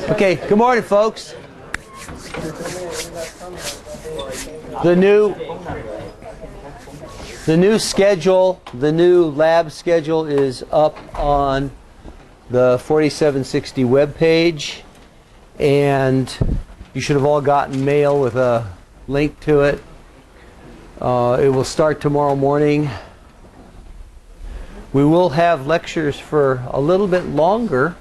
Okay, good morning, folks. The new schedule, the new lab schedule is up on the 4760 web page, and you should have all gotten mail with a link to it. It will start tomorrow morning. We will have lectures for a little bit longer.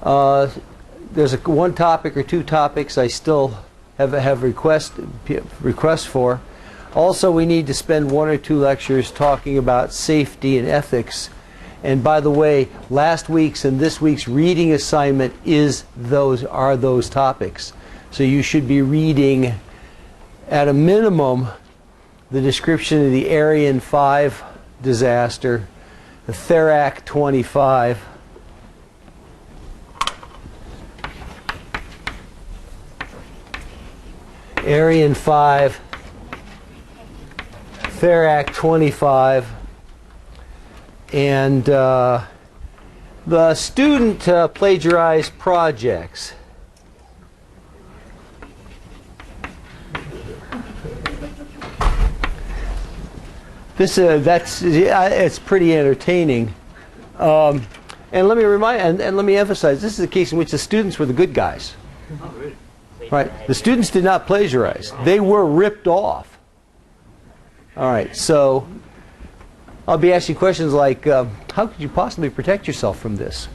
There's one topic or two topics I still have requests for. Also, we need to spend one or two lectures talking about safety and ethics. And by the way, last week's and this week's reading assignment are those topics. So you should be reading, at a minimum, the description of the Ariane 5 disaster, the Therac 25, Ariane 5, Therac 25, and the student plagiarized projects. It's pretty entertaining, and let me emphasize, this is a case in which the students were the good guys. Oh, really? Right, the students did not plagiarize; they were ripped off. All right, so I'll be asking questions like, how could you possibly protect yourself from this?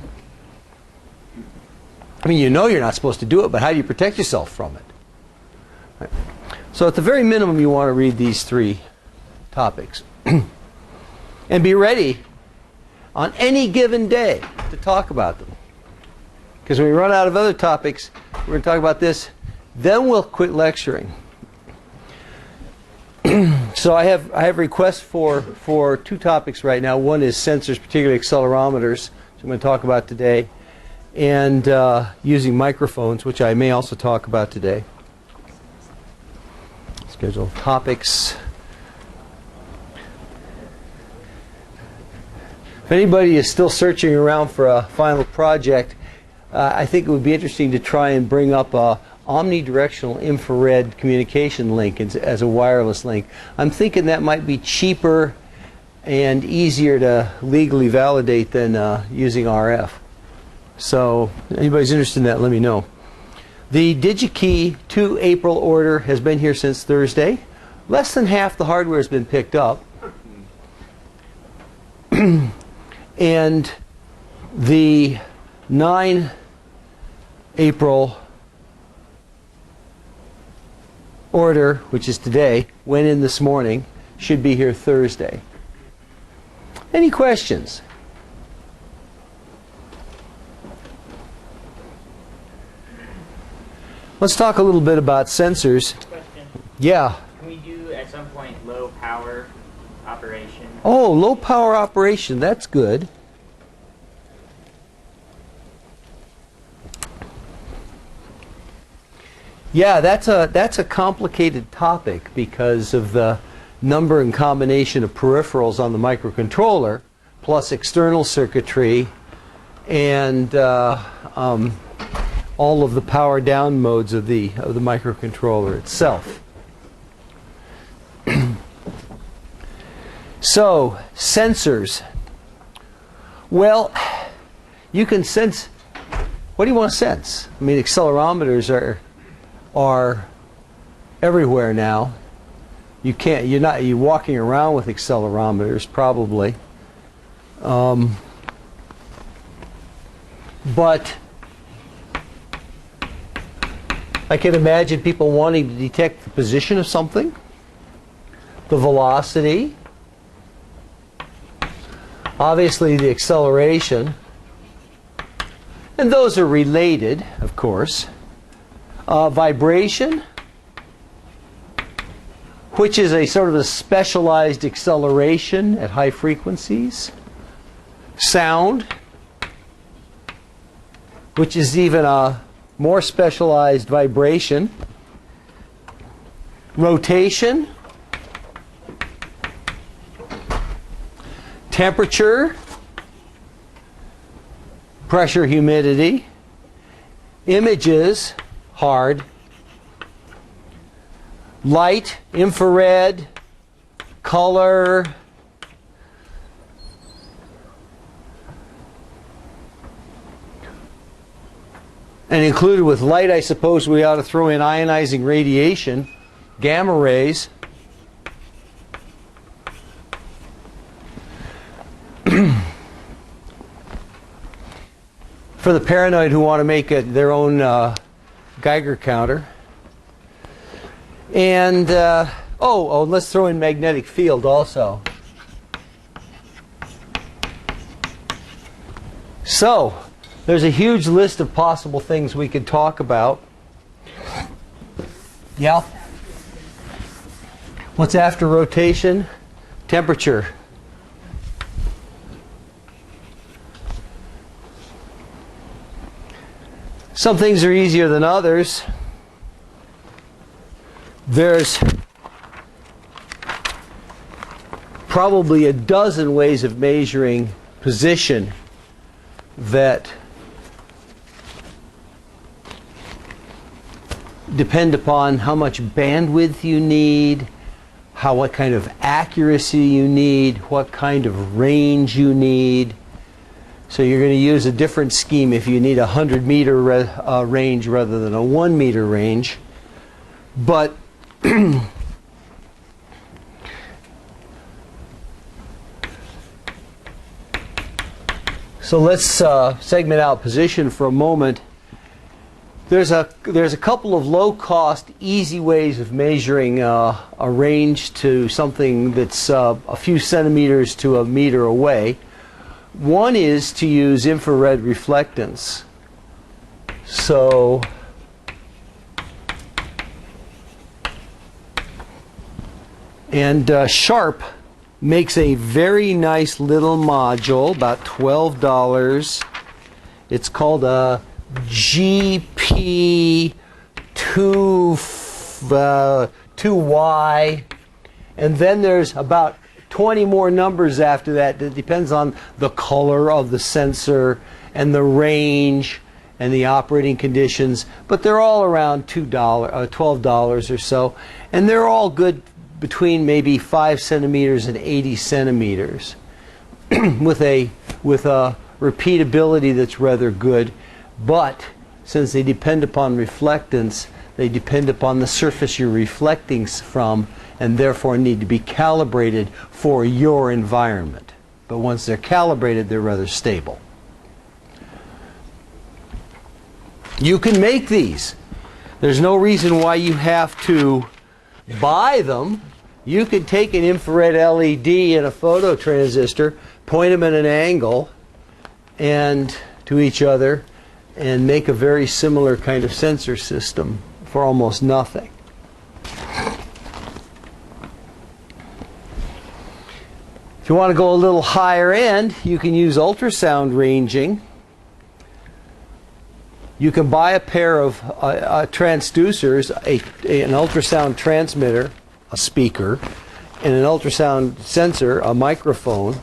I mean, you know you're not supposed to do it, but how do you protect yourself from it? Right. So at the very minimum, you want to read these three topics. And be ready on any given day to talk about them. Because when we run out of other topics, we're going to talk about this, then we'll quit lecturing. So I have requests for two topics right now. One is sensors, particularly accelerometers, which I'm going to talk about today, and using microphones, which I may also talk about today. Schedule topics. If anybody is still searching around for a final project, I think it would be interesting to try and bring up a omnidirectional infrared communication link as a wireless link. I'm thinking that might be cheaper and easier to legally validate than using RF. So if anybody's interested in that, let me know. The DigiKey 2 April order has been here since Thursday. Less than half the hardware has been picked up. And the 9 April order, which is today, went in this morning, should be here Thursday. Any questions? Let's talk a little bit about sensors. Question. Yeah. Can we do at some point low power operation? Oh, low power operation, that's good. Yeah, that's a complicated topic because of the number and combination of peripherals on the microcontroller, plus external circuitry, and all of the power down modes of the microcontroller itself. So, sensors. Well, you can sense. What do you want to sense? I mean, accelerometers are everywhere now. You're walking around with accelerometers probably. But I can imagine people wanting to detect the position of something, the velocity, obviously the acceleration, and those are related, of course. Vibration, which is a sort of a specialized acceleration at high frequencies. Sound, which is even a more specialized vibration. Rotation. Temperature. Pressure, humidity. images, hard, light, infrared, color, and included with light, I suppose we ought to throw in ionizing radiation, gamma rays. For the paranoid who want to make their own Geiger counter. And, let's throw in magnetic field also. So, there's a huge list of possible things we could talk about. Yeah? What's after rotation? Temperature. Some things are easier than others. There's probably a dozen ways of measuring position that depend upon how much bandwidth you need, what kind of accuracy you need, what kind of range you need. So you're going to use a different scheme if you need a 100-meter range rather than a 1-meter range. But so let's segment out position for a moment. There's a couple of low-cost, easy ways of measuring a range to something that's a few centimeters to a meter away. One is to use infrared reflectance. So Sharp makes a very nice little module, about $12. It's called a GP2Y, and then there's about 20 more numbers after that. That depends on the color of the sensor and the range and the operating conditions, but they're all around $12 or so, and they're all good between maybe 5 centimeters and 80 centimeters with a repeatability that's rather good. But since they depend upon reflectance, they depend upon the surface you're reflecting from, and therefore need to be calibrated for your environment. But once they're calibrated, they're rather stable. You can make these. There's no reason why you have to buy them. You could take an infrared LED and a phototransistor, point them at an angle and to each other, and make a very similar kind of sensor system for almost nothing. If you want to go a little higher end, you can use ultrasound ranging. You can buy a pair of transducers, an ultrasound transmitter, a speaker, and an ultrasound sensor, a microphone,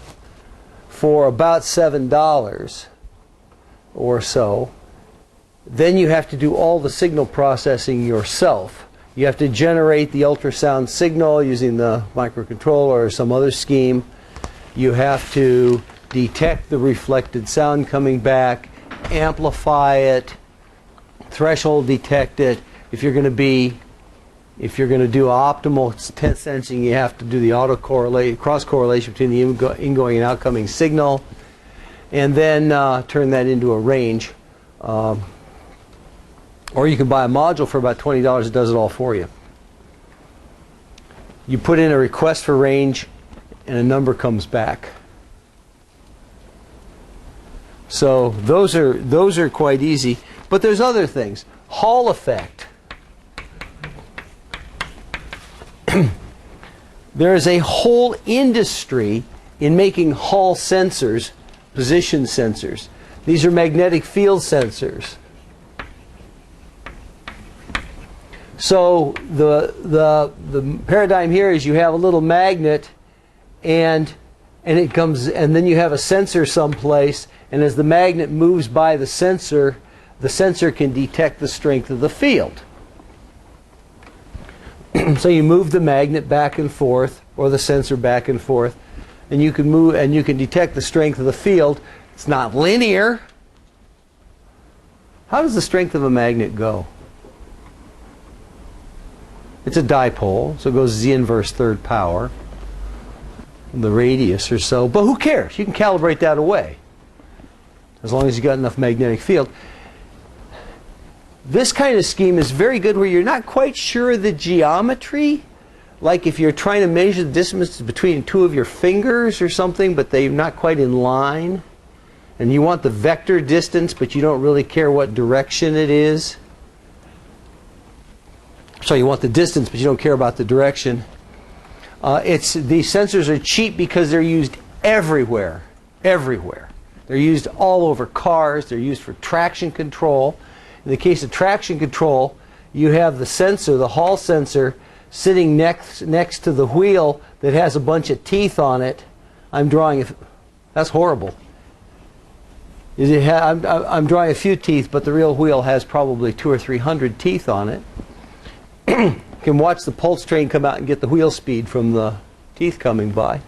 for about $7 or so. Then you have to do all the signal processing yourself. You have to generate the ultrasound signal using the microcontroller or some other scheme. You have to detect the reflected sound coming back, amplify it, threshold detect it. If you're going to do optimal sensing, you have to do the cross correlation between the ingoing and outgoing signal, and then turn that into a range. Or you can buy a module for about $20 that does it all for you. You put in a request for range and a number comes back. So those are quite easy. But there's other things. Hall effect. There is a whole industry in making Hall sensors, position sensors. These are magnetic field sensors. So the paradigm here is you have a little magnet, and it comes, and then you have a sensor someplace, and as the magnet moves by the sensor, the sensor can detect the strength of the field. So you move the magnet back and forth, or the sensor back and forth, and you can move and you can detect the strength of the field. It's not linear. How does the strength of a magnet go? It's a dipole, so it goes Z inverse third power, the radius or so. But who cares? You can calibrate that away, as long as you got enough magnetic field. This kind of scheme is very good where you're not quite sure of the geometry. Like if you're trying to measure the distance between two of your fingers or something, but they're not quite in line. And you want the vector distance, but you don't really care what direction it is. So you want the distance, but you don't care about the direction. These sensors are cheap because they're used everywhere. Everywhere. They're used all over cars. They're used for traction control. In the case of traction control, you have the sensor, the Hall sensor, sitting next to the wheel that has a bunch of teeth on it. I'm drawing, that's horrible. I'm drawing a few teeth, but the real wheel has probably 200 or 300 teeth on it. You can watch the pulse train come out and get the wheel speed from the teeth coming by.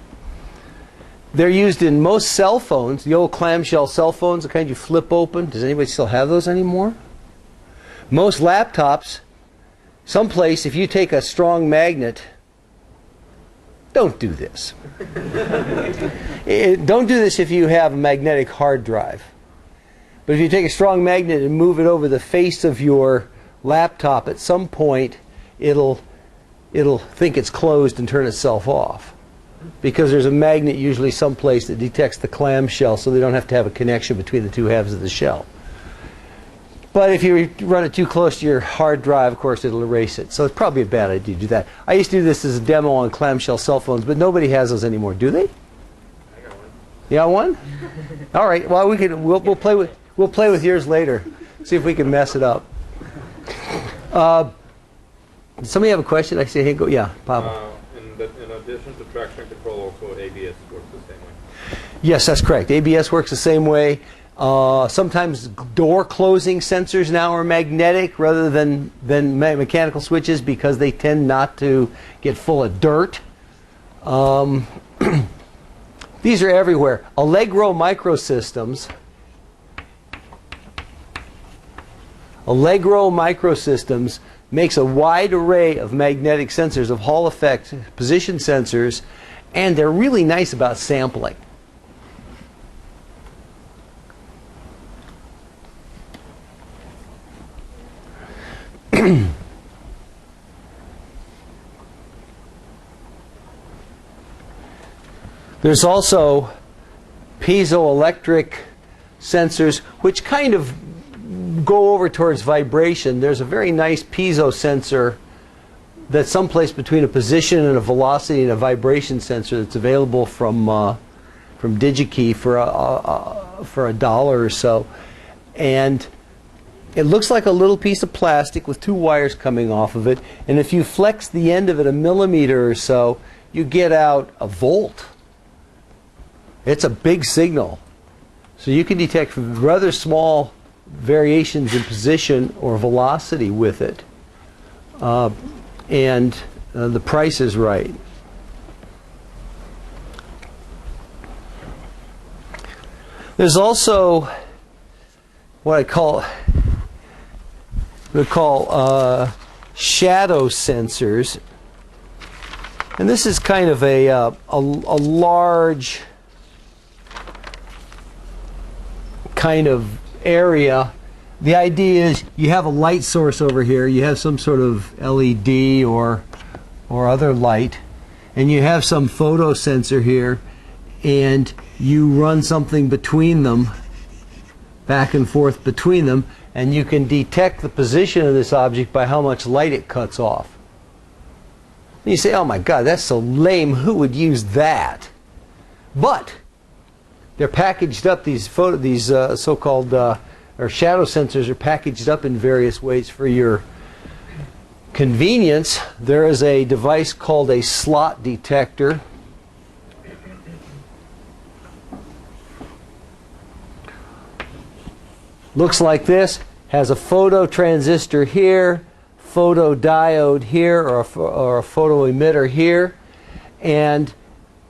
They're used in most cell phones, the old clamshell cell phones, the kind you flip open. Does anybody still have those anymore? Most laptops, someplace, if you take a strong magnet, don't do this. Don't do this if you have a magnetic hard drive. But if you take a strong magnet and move it over the face of your laptop, at some point it'll think it's closed and turn itself off. Because there's a magnet usually someplace that detects the clamshell, so they don't have to have a connection between the two halves of the shell. But if you run it too close to your hard drive, of course, it'll erase it. So it's probably a bad idea to do that. I used to do this as a demo on clamshell cell phones, but nobody has those anymore, do they? I got one. You got one? All right. Well, we'll play with yours later. See if we can mess it up. Does somebody have a question? I say, hey, go. Yeah, Pablo. In addition to traction control, also ABS works the same way. Yes, that's correct. ABS works the same way. Sometimes door closing sensors now are magnetic rather than mechanical switches because they tend not to get full of dirt. These are everywhere. Allegro Microsystems. Allegro Microsystems makes a wide array of magnetic sensors, of Hall effect position sensors, and they're really nice about sampling. There's also piezoelectric sensors, which kind of go over towards vibration. There's a very nice piezo sensor that's someplace between a position and a velocity and a vibration sensor that's available from DigiKey for $1 or so. And it looks like a little piece of plastic with two wires coming off of it. And if you flex the end of it a millimeter or so, you get out a volt. It's a big signal. So you can detect rather small variations in position or velocity with it. And the price is right. There's also what I call shadow sensors, and this is kind of a large kind of area. The idea is you have a light source over here, you have some sort of LED or other light, and you have some photo sensor here, and you run something between them, back and forth between them, and you can detect the position of this object by how much light it cuts off. And you say, oh my God, that's so lame, who would use that? But they're packaged up, these so-called or shadow sensors are packaged up in various ways for your convenience. There is a device called a slot detector. Looks like this. has a phototransistor here, photodiode here, or a photoemitter here. And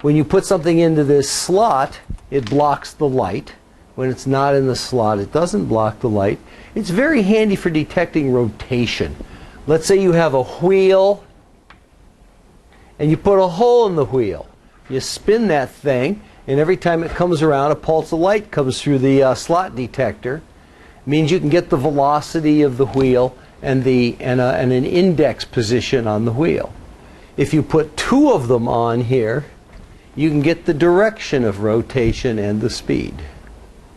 when you put something into this slot, it blocks the light. When it's not in the slot, it doesn't block the light. It's very handy for detecting rotation. Let's say you have a wheel and you put a hole in the wheel. You spin that thing, and every time it comes around, a pulse of light comes through the slot detector. It means you can get the velocity of the wheel and an index position on the wheel. If you put two of them on here, you can get the direction of rotation and the speed.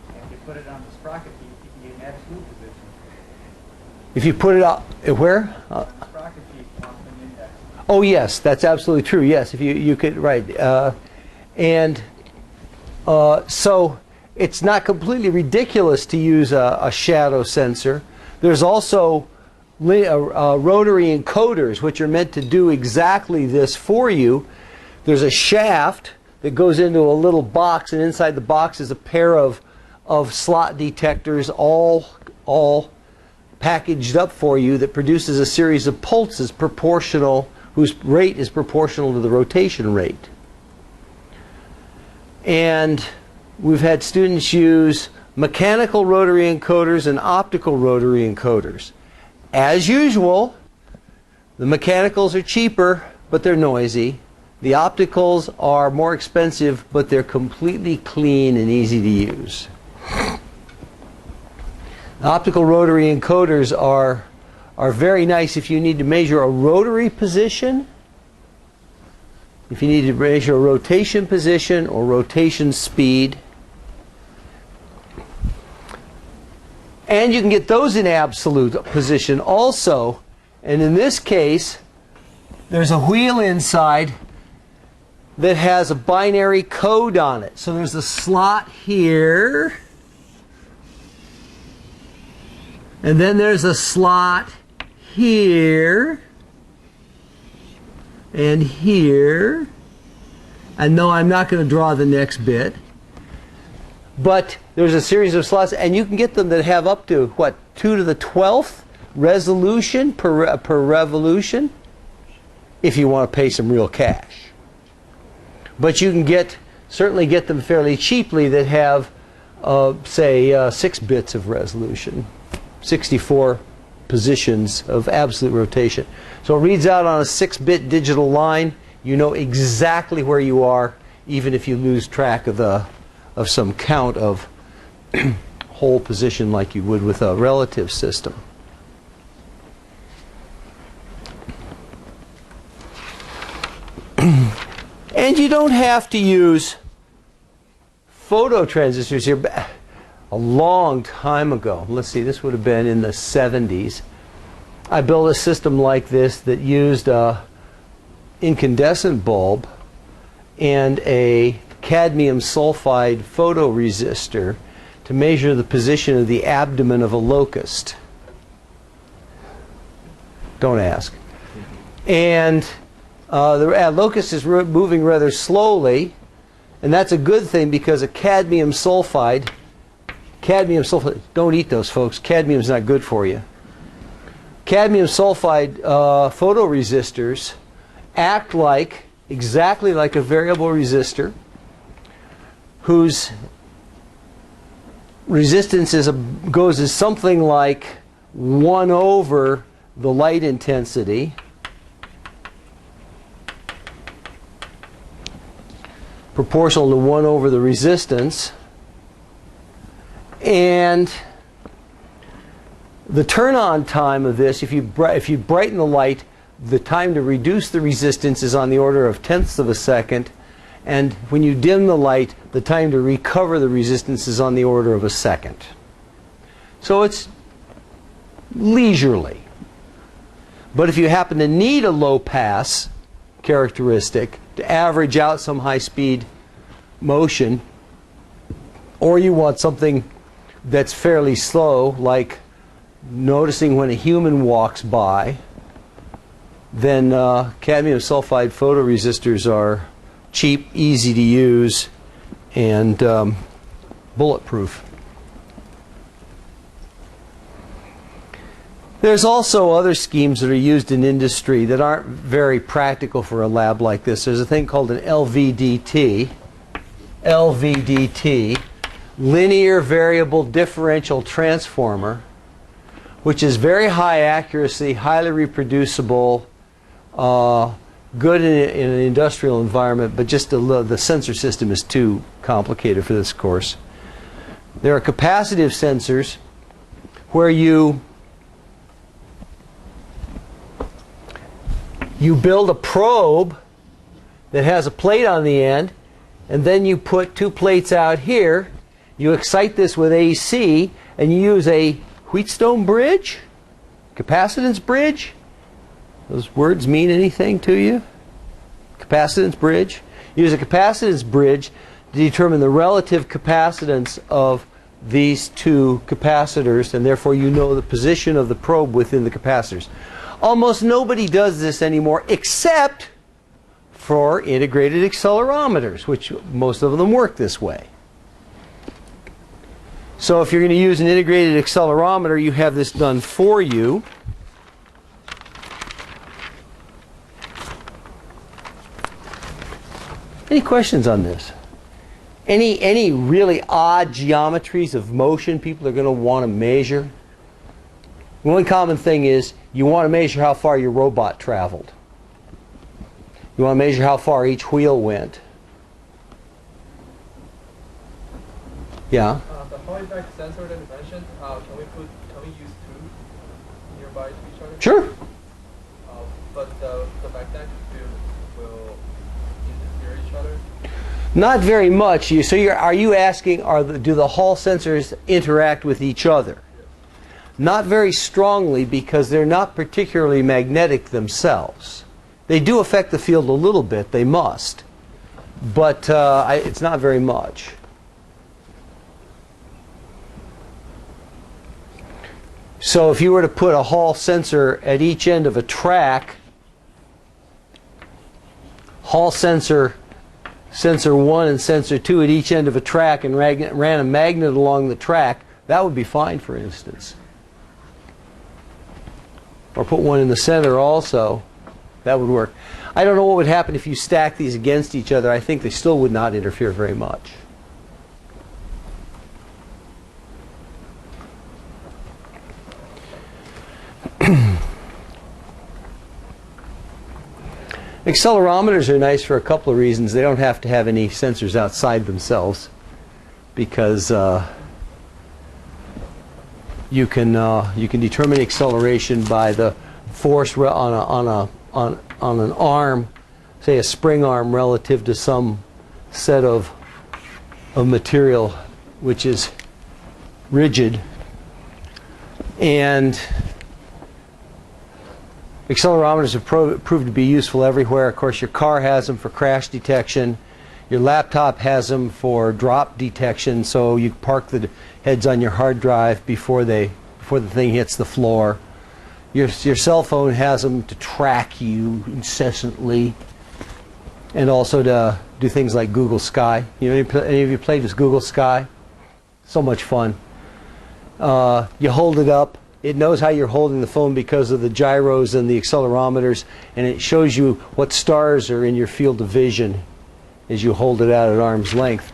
If you put it on the sprocket, you can get an absolute position. If you put it out, where? Sprocket feed wants an index. Oh yes, that's absolutely true. Yes, if you could, right. So it's not completely ridiculous to use a shadow sensor. There's also rotary encoders, which are meant to do exactly this for you. There's a shaft that goes into a little box, and inside the box is a pair of slot detectors, all packaged up for you, that produces a series of pulses whose rate is proportional to the rotation rate. And we've had students use mechanical rotary encoders and optical rotary encoders. As usual, the mechanicals are cheaper, but they're noisy. The opticals are more expensive, but they're completely clean and easy to use. Optical rotary encoders are very nice if you need to measure a rotary position, if you need to measure a rotation position or rotation speed. And you can get those in absolute position also. And in this case, there's a wheel inside that has a binary code on it. So there's a slot here, and then there's a slot here, and here. And no, I'm not going to draw the next bit. But there's a series of slots, and you can get them that have up to, what, 2 to the 12th resolution per revolution, if you want to pay some real cash. But you can certainly get them fairly cheaply that have, say, 6 bits of resolution, 64 positions of absolute rotation. So it reads out on a 6-bit digital line. You know exactly where you are, even if you lose track of some count of whole position like you would with a relative system. And you don't have to use phototransistors here. A long time ago, let's see, this would have been in the 70s, I built a system like this that used an incandescent bulb and a cadmium sulfide photoresistor to measure the position of the abdomen of a locust. Don't ask. And the locust is moving rather slowly, and that's a good thing because a cadmium sulfide, don't eat those, folks. Cadmium's not good for you. Cadmium sulfide photoresistors act exactly like a variable resistor whose resistance goes as something like 1 over the light intensity proportional to 1 over the resistance. And the turn-on time of this, if you brighten the light, the time to reduce the resistance is on the order of tenths of a second. And when you dim the light, the time to recover the resistance is on the order of a second. So it's leisurely. But if you happen to need a low pass characteristic to average out some high-speed motion, or you want something that's fairly slow, like noticing when a human walks by, then cadmium sulfide photoresistors are cheap, easy to use, and bulletproof. There's also other schemes that are used in industry that aren't very practical for a lab like this. There's a thing called an LVDT, linear variable differential transformer, which is very high accuracy, highly reproducible, good in an industrial environment, but just the sensor system is too complicated for this course. There are capacitive sensors where you build a probe that has a plate on the end, and then you put two plates out here. You excite this with AC, and you use a Wheatstone bridge, capacitance bridge. Those words mean anything to you? Capacitance bridge. You use a capacitance bridge to determine the relative capacitance of these two capacitors, and therefore you know the position of the probe within the capacitors. Almost nobody does this anymore except for integrated accelerometers, which most of them work this way. So if you're going to use an integrated accelerometer, you have this done for you. Any questions on this? Any really odd geometries of motion people are going to want to measure? One common thing is you want to measure how far your robot traveled. You want to measure how far each wheel went. Yeah? The Sulfide sensor that you mentioned, can we use two nearby to each other? Sure. But the magnetic field will interfere each other? Not very much. Are you asking, do the Hall sensors interact with each other? Not very strongly, because they're not particularly magnetic themselves. They do affect the field a little bit, they must. But it's not very much. So if you were to put a Hall sensor at each end of a track, Hall sensor 1 and sensor 2 at each end of a track, and ran a magnet along the track, that would be fine, for instance. Or put one in the center also. That would work. I don't know what would happen if you stack these against each other. I think they still would not interfere very much. Accelerometers are nice for a couple of reasons. They don't have to have any sensors outside themselves, because you can determine acceleration by the force on an arm, say a spring arm, relative to some set of material which is rigid. And accelerometers have proved to be useful everywhere. Of course, your car has them for crash detection. Your laptop has them for drop detection, so you park the heads on your hard drive before the thing hits the floor. Your cell phone has them to track you incessantly, and also to do things like Google Sky. Any of you played with Google Sky? So much fun. You hold it up. It knows how you're holding the phone because of the gyros and the accelerometers, and it shows you what stars are in your field of vision as you hold it out at arm's length.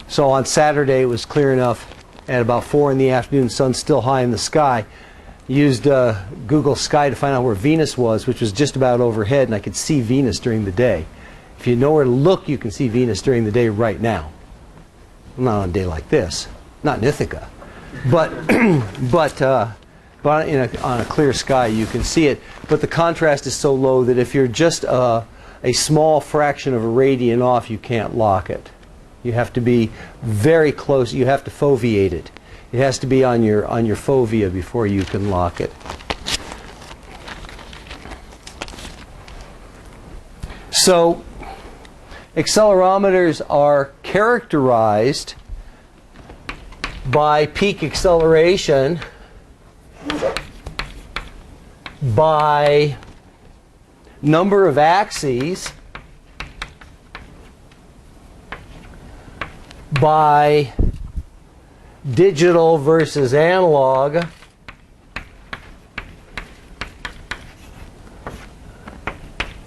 So on Saturday it was clear enough at about 4 in the afternoon, sun's still high in the sky. Used Google Sky to find out where Venus was, which was just about overhead, and I could see Venus during the day. If you know where to look, you can see Venus during the day right now. Not on a day like this, not in Ithaca, but on a clear sky you can see it. But the contrast is so low that if you're just a small fraction of a radian off, you can't lock it. You have to be very close. You have to foveate it. It has to be on your fovea before you can lock it. So accelerometers are characterized by peak acceleration, by number of axes, by digital versus analog,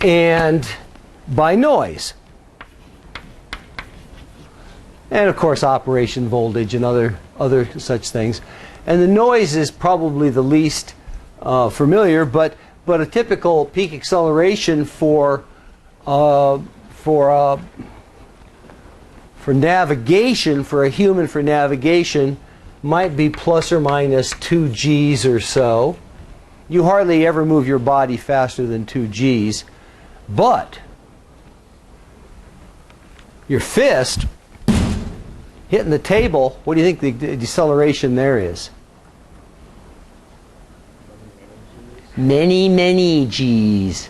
and by noise. And of course operation voltage and other such things. And the noise is probably the least familiar, but a typical peak acceleration for navigation, for a human for navigation, might be plus or minus 2 Gs or so. You hardly ever move your body faster than 2 Gs, but your fist hitting the table, what do you think the deceleration there is? Many, many Gs.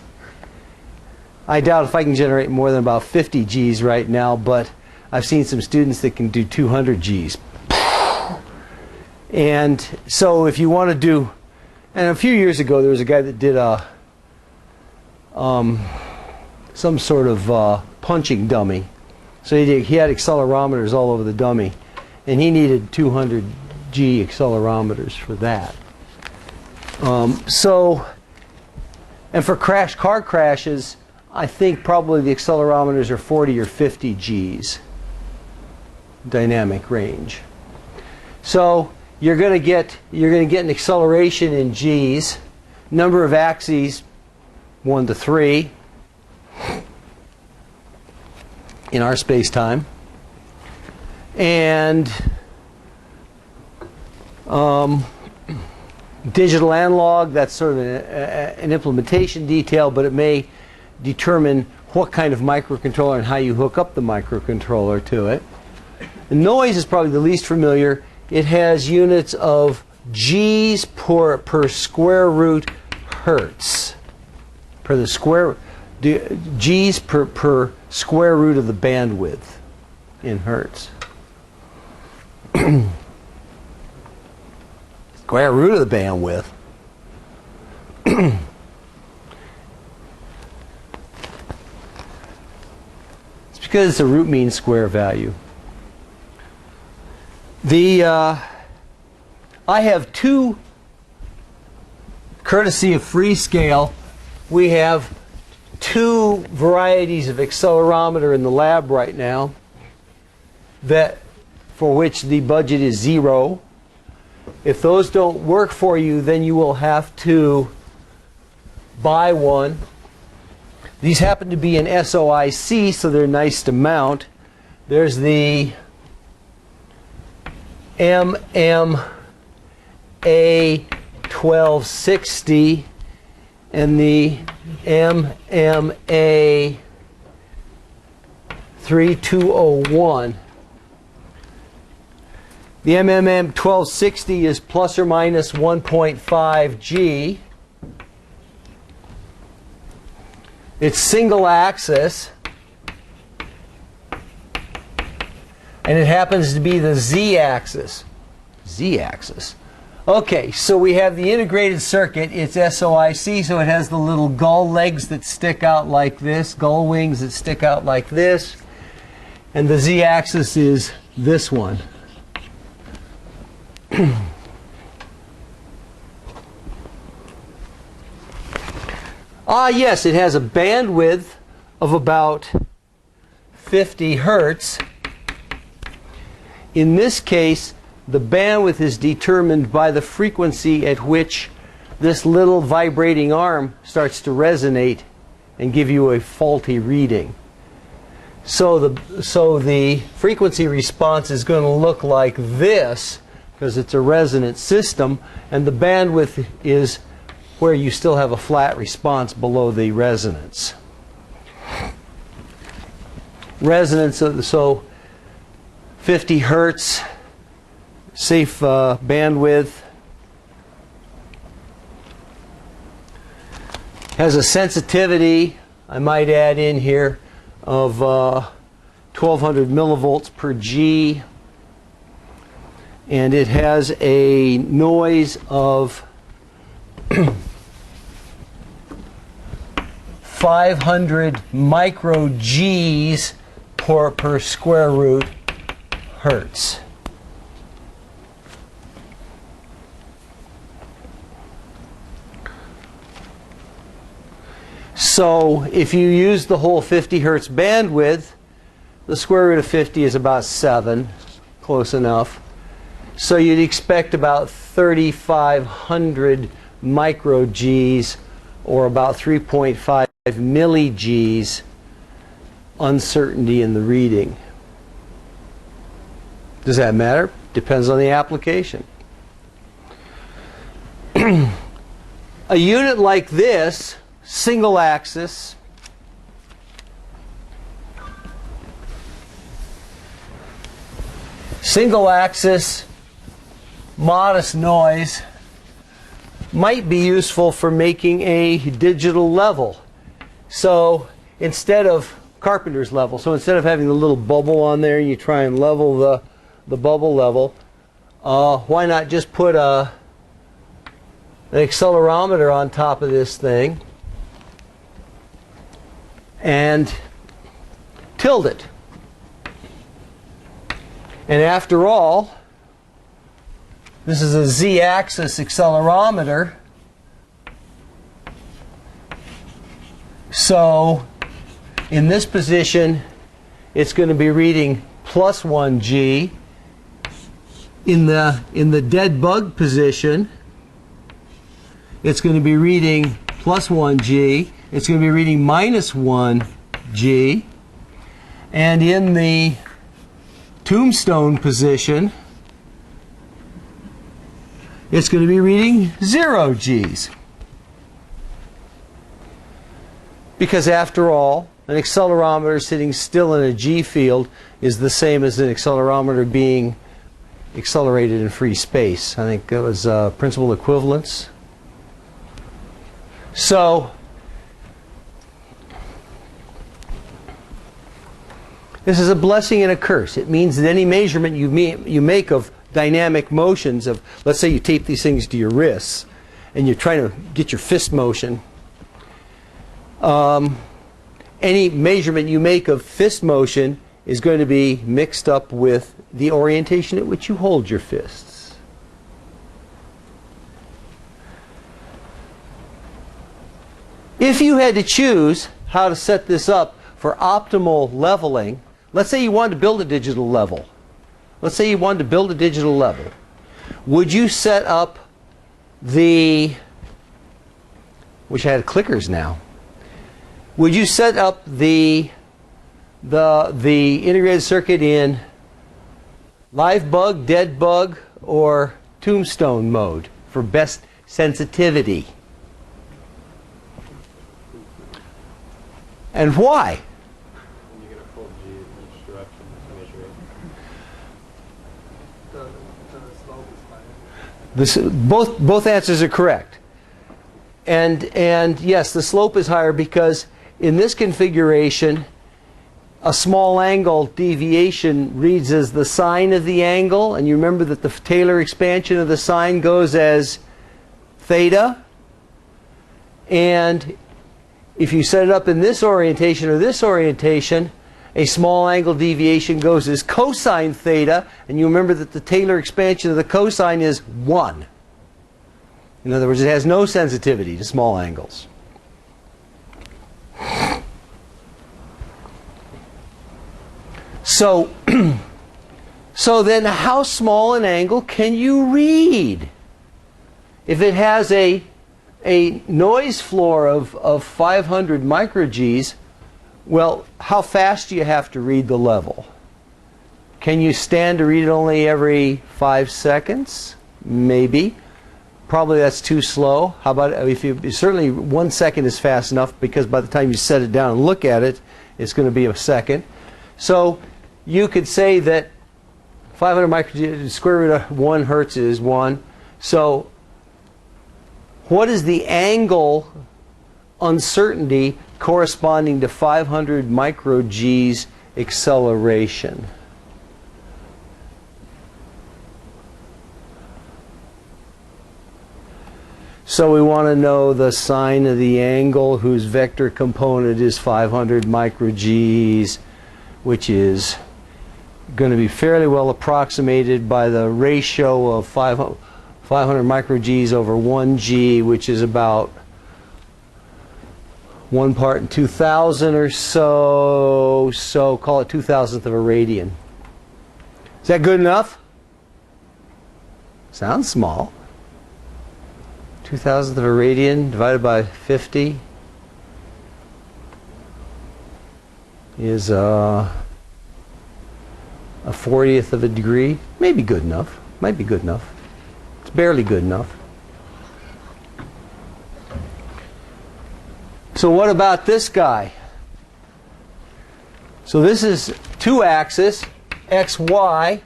I doubt if I can generate more than about 50 Gs right now, but I've seen some students that can do 200 Gs. And so if you want to do, and a few years ago there was a guy that did some sort of punching dummy. So he had accelerometers all over the dummy, and he needed 200 G accelerometers for that. And for car crashes, I think probably the accelerometers are 40 or 50 Gs dynamic range. So you're going to get an acceleration in Gs, number of axes 1 to 3 in our space-time, and digital analog, that's sort of an implementation detail, but it may determine what kind of microcontroller and how you hook up the microcontroller to it. The noise is probably the least familiar. It has units of Gs per square root hertz. Per the square, Gs per square root of the bandwidth in hertz. Square root of the bandwidth. It's because it's a root mean square value. I have two, courtesy of Freescale, we have two varieties of accelerometer in the lab right now for which the budget is 0. If those don't work for you, then you will have to buy one. These happen to be in SOIC, so they're nice to mount. There's the MMA 1260 and the MMA 3201. The MMM 1260 is plus or minus 1.5 G. It's single axis, and it happens to be the Z-axis. Z-axis. Okay, so we have the integrated circuit. It's SOIC, so it has the little gull legs that stick out like this, gull wings that stick out like this, and the Z-axis is this one. Yes, it has a bandwidth of about 50 hertz. In this case, the bandwidth is determined by the frequency at which this little vibrating arm starts to resonate and give you a faulty reading. So the frequency response is going to look like this, because it's a resonant system, and the bandwidth is where you still have a flat response below the resonance. Resonance, so 50 hertz, safe bandwidth. Has a sensitivity, I might add in here, of 1200 millivolts per G. And it has a noise of 500 micro Gs per square root hertz. So So if you use the whole 50 hertz bandwidth, the square root of 50 is about 7, close enough. So you'd expect about 3,500 micro Gs, or about 3.5 milli Gs uncertainty in the reading. Does that matter? Depends on the application. A unit like this, single axis, modest noise, might be useful for making a digital level. So instead of carpenter's level, so instead of having the little bubble on there, you try and level the bubble level, why not just put an accelerometer on top of this thing and tilt it. And after all, this is a z-axis accelerometer. So in this position, it's going to be reading plus 1 G. In the dead bug position, it's going to be reading plus 1 G. It's going to be reading minus 1 G. And in the tombstone position, it's going to be reading 0 Gs. Because after all, an accelerometer sitting still in a G field is the same as an accelerometer being accelerated in free space. I think that was principal equivalence. So this is a blessing and a curse. It means that any measurement you make of dynamic motions of, let's say you tape these things to your wrists and you're trying to get your fist motion, any measurement you make of fist motion is going to be mixed up with the orientation at which you hold your fists. If you had to choose how to set this up for optimal leveling, let's say you wanted to build a digital level. Let's say you wanted to build a digital level. Would you set up the, which had clickers now, would you set up the integrated circuit in live bug, dead bug, or tombstone mode for best sensitivity? And why? When you get a full G in each direction to measure it. The slope is higher. Both answers are correct. And yes, the slope is higher because in this configuration, a small angle deviation reads as the sine of the angle, and you remember that the Taylor expansion of the sine goes as theta. And if you set it up in this orientation or this orientation, a small angle deviation goes as cosine theta, and you remember that the Taylor expansion of the cosine is 1. In other words, it has no sensitivity to small angles. So, so then how small an angle can you read? If it has a noise floor of 500 micro-Gs, well, how fast do you have to read the level? Can you stand to read it only every 5 seconds? Maybe. Probably that's too slow. How about if you, certainly 1 second is fast enough, because by the time you set it down and look at it, it's going to be a second. So you could say that 500 micro, square root of 1 hertz is 1. So what is the angle uncertainty corresponding to 500 micro Gs acceleration? So we want to know the sine of the angle whose vector component is 500 micro Gs, which is going to be fairly well approximated by the ratio of 500 micro Gs over 1 G, which is about 1 part in 2,000 or so, so call it 2,000th of a radian. Is that good enough? Sounds small. 2,000th of a radian divided by 50 is a 40th of a degree. Maybe good enough. Might be good enough. It's barely good enough. So what about this guy? So this is two-axis, xy,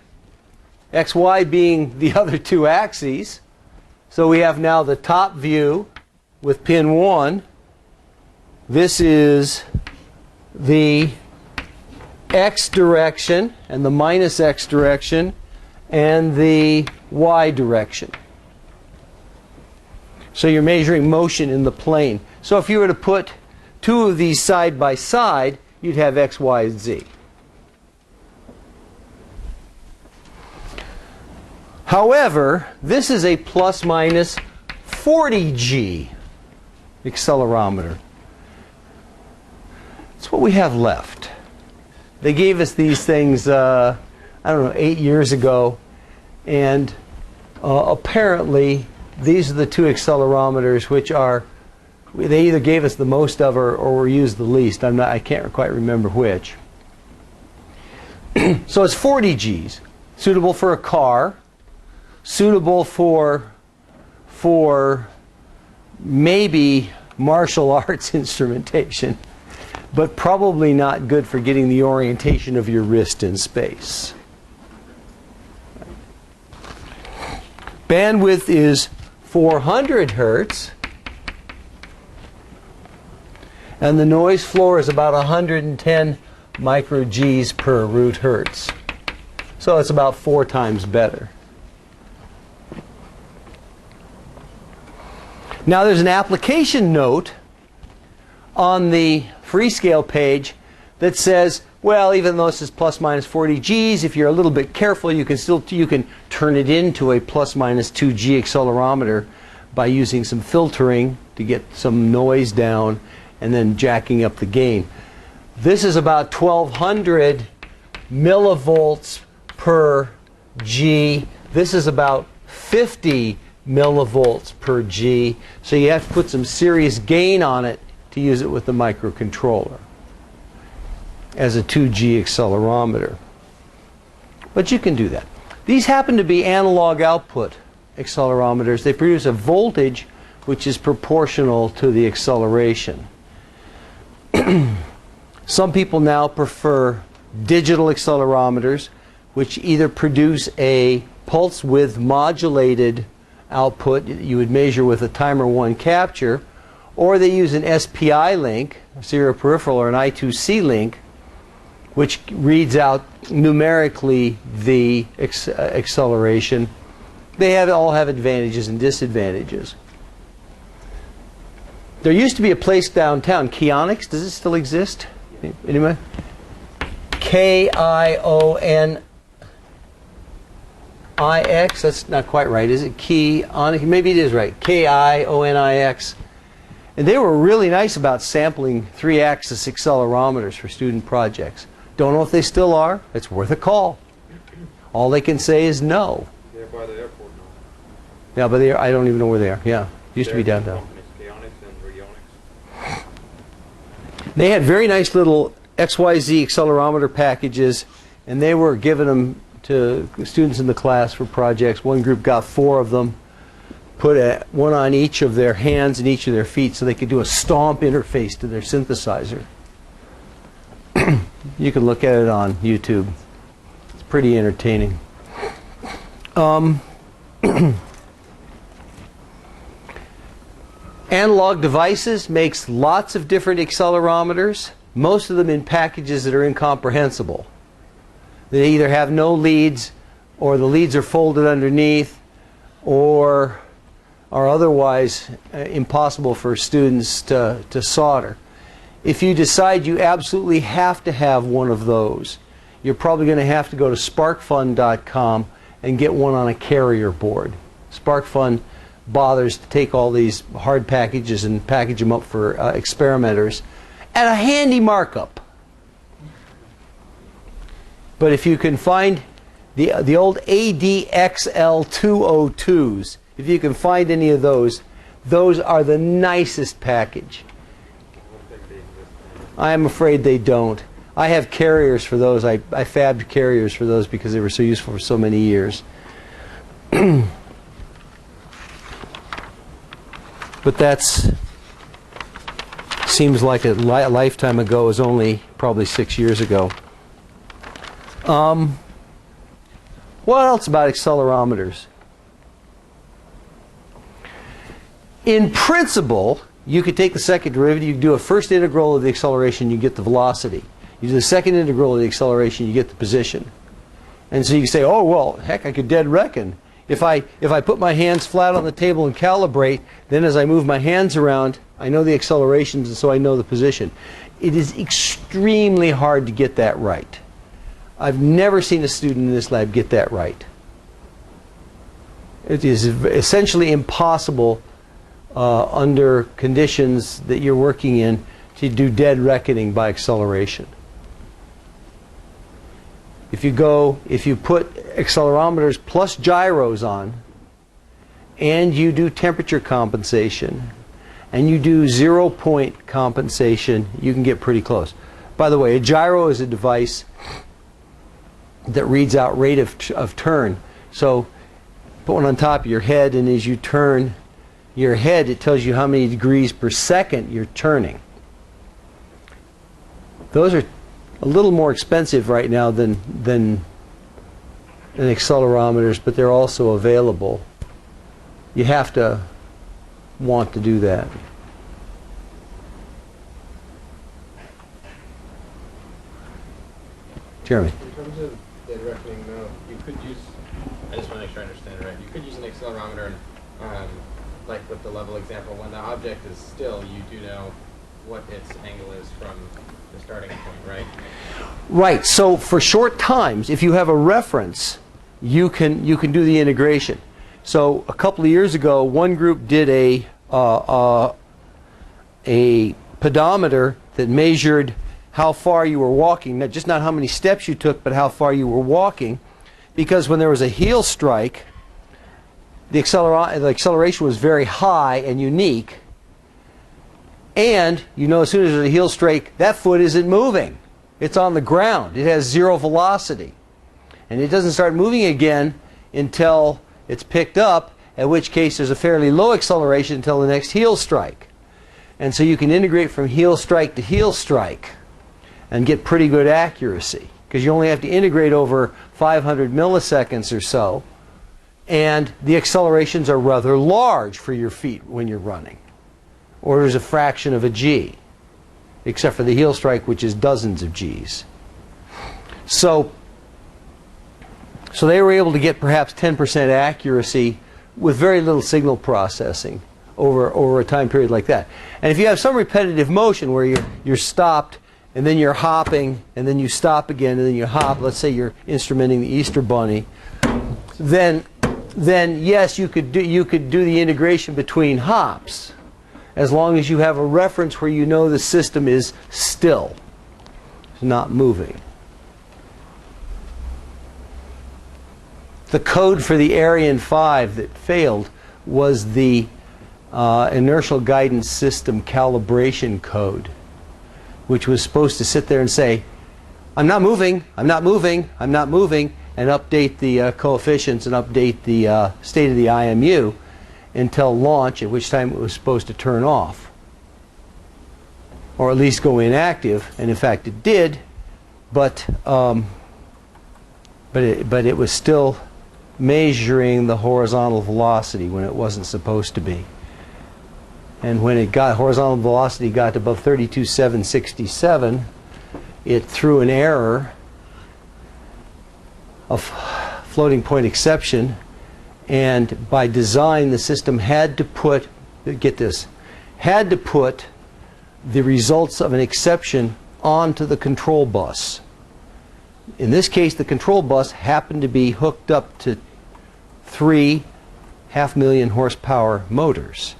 xy being the other two axes. So we have now the top view with pin 1. This is the x direction and the minus x direction and the y direction. So you're measuring motion in the plane. So if you were to put two of these side by side, you'd have x, y, and z. However, this is a plus minus 40G accelerometer. That's what we have left. They gave us these things, I don't know, 8 years ago, and apparently these are the two accelerometers which are, they either gave us the most of or were used the least. I can't quite remember which. So it's 40 Gs, suitable for a car, suitable for maybe martial arts instrumentation, but probably not good for getting the orientation of your wrist in space. Bandwidth is 400 hertz, and the noise floor is about 110 micro-Gs per root hertz. So it's about 4 times better. Now there's an application note on the Freescale page that says, well, even though this is plus minus 40 Gs, if you're a little bit careful, you can turn it into a plus minus 2G accelerometer by using some filtering to get some noise down and then jacking up the gain. This is about 1200 millivolts per G. This is about 50 millivolts per G. So you have to put some serious gain on it to use it with the microcontroller as a 2G accelerometer. But you can do that. These happen to be analog output accelerometers. They produce a voltage which is proportional to the acceleration. Some people now prefer digital accelerometers, which either produce a pulse width modulated output that you would measure with a timer 1 capture, or they use an SPI link, a serial peripheral, or an I2C link, which reads out numerically the acceleration. They all have advantages and disadvantages. There used to be a place downtown, Kionics. Does it still exist? Anybody? K-I-O-N-I-X. That's not quite right, is it? Kionics. Maybe it is right. K-I-O-N-I-X. And they were really nice about sampling 3-axis accelerometers for student projects. Don't know if they still are. It's worth a call. All they can say is no. They're by the airport now. Yeah, but I don't even know where they are. Yeah, used to be downtown. They had very nice little XYZ accelerometer packages, and they were giving them to students in the class for projects. One group got 4 of them, put one on each of their hands and each of their feet so they could do a stomp interface to their synthesizer. You can look at it on YouTube. It's pretty entertaining. Analog Devices makes lots of different accelerometers, most of them in packages that are incomprehensible. They either have no leads, or the leads are folded underneath, or are otherwise impossible for students to solder. If you decide you absolutely have to have one of those, you're probably going to have to go to sparkfun.com and get one on a carrier board. SparkFun bothers to take all these hard packages and package them up for experimenters at a handy markup. But if you can find the old ADXL202s, if you can find any of those are the nicest package. I am afraid they don't. I have carriers for those. I fabbed carriers for those because they were so useful for so many years. But that's seems like a lifetime ago. It was only probably 6 years ago. What else about accelerometers? In principle, you could take the second derivative, you could do a first integral of the acceleration, you get the velocity. You do the second integral of the acceleration, you get the position. And so you can say, oh, well, heck, I could dead reckon. If I put my hands flat on the table and calibrate, then as I move my hands around, I know the accelerations, and so I know the position. It is extremely hard to get that right. I've never seen a student in this lab get that right. It is essentially impossible under conditions that you're working in to do dead reckoning by acceleration. If you put accelerometers plus gyros on, and you do temperature compensation, and you do 0-point compensation, you can get pretty close. By the way, a gyro is a device that reads out rate of turn. So put one on top of your head, and as you turn your head, it tells you how many degrees per second you're turning. Those are a little more expensive right now than accelerometers, but they're also available. You have to want to do that. Jeremy. In terms of dead reckoning, though, you could use, I just want to make sure I understand it right, you could use an accelerometer, like with the level example, when the object is still, you do know what its angle is from the starting point, right? Right. So for short times, if you have a reference, you can do the integration. So a couple of years ago, one group did a pedometer that measured how far you were walking, not how many steps you took, but how far you were walking, because when there was a heel strike, the acceleration was very high and unique. And you know, as soon as there's a heel strike, that foot isn't moving. It's on the ground. It has zero velocity. And it doesn't start moving again until it's picked up, at which case there's a fairly low acceleration until the next heel strike. And so you can integrate from heel strike to heel strike and get pretty good accuracy, because you only have to integrate over 500 milliseconds or so, and the accelerations are rather large for your feet when you're running. Orders a fraction of a g, except for the heel strike, which is dozens of g's. So they were able to get perhaps 10% accuracy with very little signal processing over a time period like that. And if you have some repetitive motion where you're stopped, and then you're hopping, and then you stop again, and then you hop, let's say you're instrumenting the Easter Bunny, then yes, you could do the integration between hops, as long as you have a reference where you know the system is still, it's not moving. The code for the Ariane 5 that failed was the inertial guidance system calibration code, which was supposed to sit there and say, I'm not moving, I'm not moving, I'm not moving, and update the coefficients and update the state of the IMU until launch, at which time it was supposed to turn off, or at least go inactive. And in fact it did, but it was still measuring the horizontal velocity when it wasn't supposed to be. And when it got horizontal velocity got to above 32,767, it threw an error of floating point exception, and by design the system had to put, get this, had to put the results of an exception onto the control bus. In this case, the control bus happened to be hooked up to 3 500,000 horsepower motors.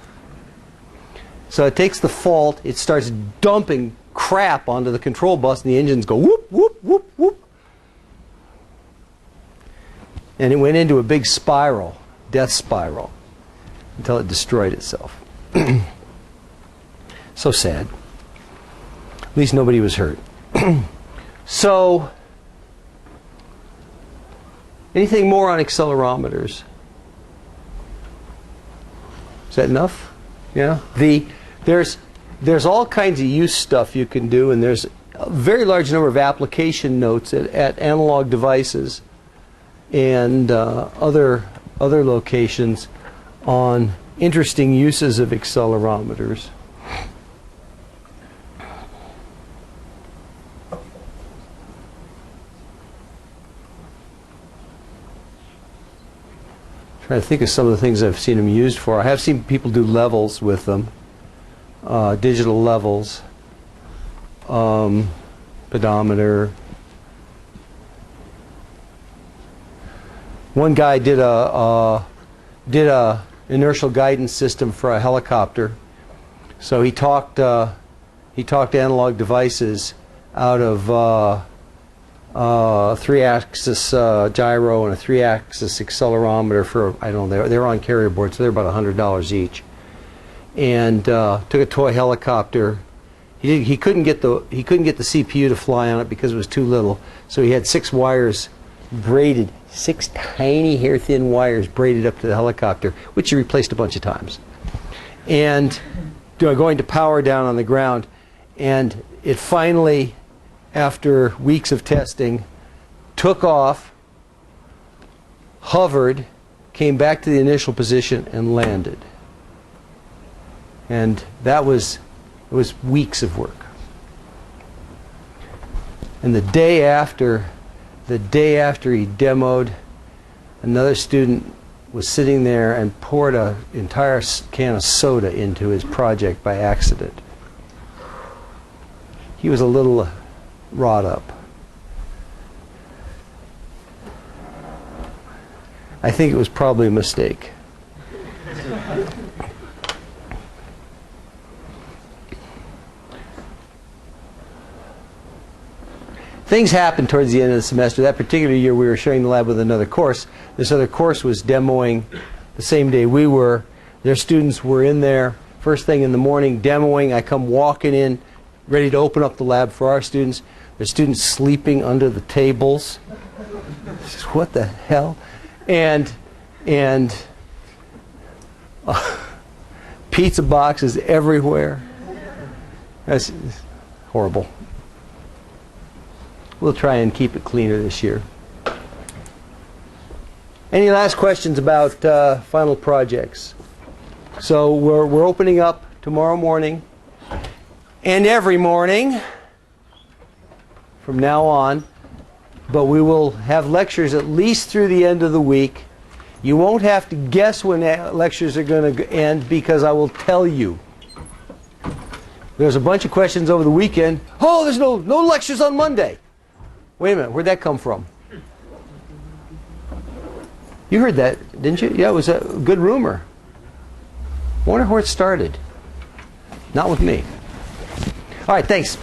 So it takes the fault, it starts dumping crap onto the control bus, and the engines go whoop, whoop, whoop, whoop. And it went into a big spiral, death spiral, until it destroyed itself. So sad. At least nobody was hurt. So, anything more on accelerometers? Is that enough? Yeah. There's all kinds of use stuff you can do, and there's a very large number of application notes at Analog Devices and other locations on interesting uses of accelerometers. Trying to think of some of the things I've seen them used for. I have seen people do levels with them, digital levels, pedometer. One guy did a inertial guidance system for a helicopter. So he talked Analog Devices out of 3-axis gyro and a 3-axis accelerometer for, I don't know, they were on carrier boards, so they're about $100 each. And took a toy helicopter. He couldn't get the CPU to fly on it because it was too little. So he had 6 wires braided, 6 tiny hair-thin wires braided up to the helicopter, which he replaced a bunch of times. And going to power down on the ground, and it finally, after weeks of testing, took off, hovered, came back to the initial position, and landed. And it was weeks of work. And the day after he demoed, another student was sitting there and poured an entire can of soda into his project by accident. He was a little wrought up. I think it was probably a mistake. Things happened towards the end of the semester. That particular year we were sharing the lab with another course. This other course was demoing the same day we were. Their students were in there first thing in the morning demoing. I come walking in, ready to open up the lab for our students. There's students sleeping under the tables. What the hell? And pizza boxes everywhere. That's horrible. We'll try and keep it cleaner this year. Any last questions about final projects? So we're opening up tomorrow morning and every morning from now on, but we will have lectures at least through the end of the week. You won't have to guess when lectures are going to end because I will tell you. There's a bunch of questions over the weekend. Oh, there's no lectures on Monday. Wait a minute, where'd that come from? You heard that, didn't you? Yeah, it was a good rumor. Wonder where it started. Not with me. All right, thanks.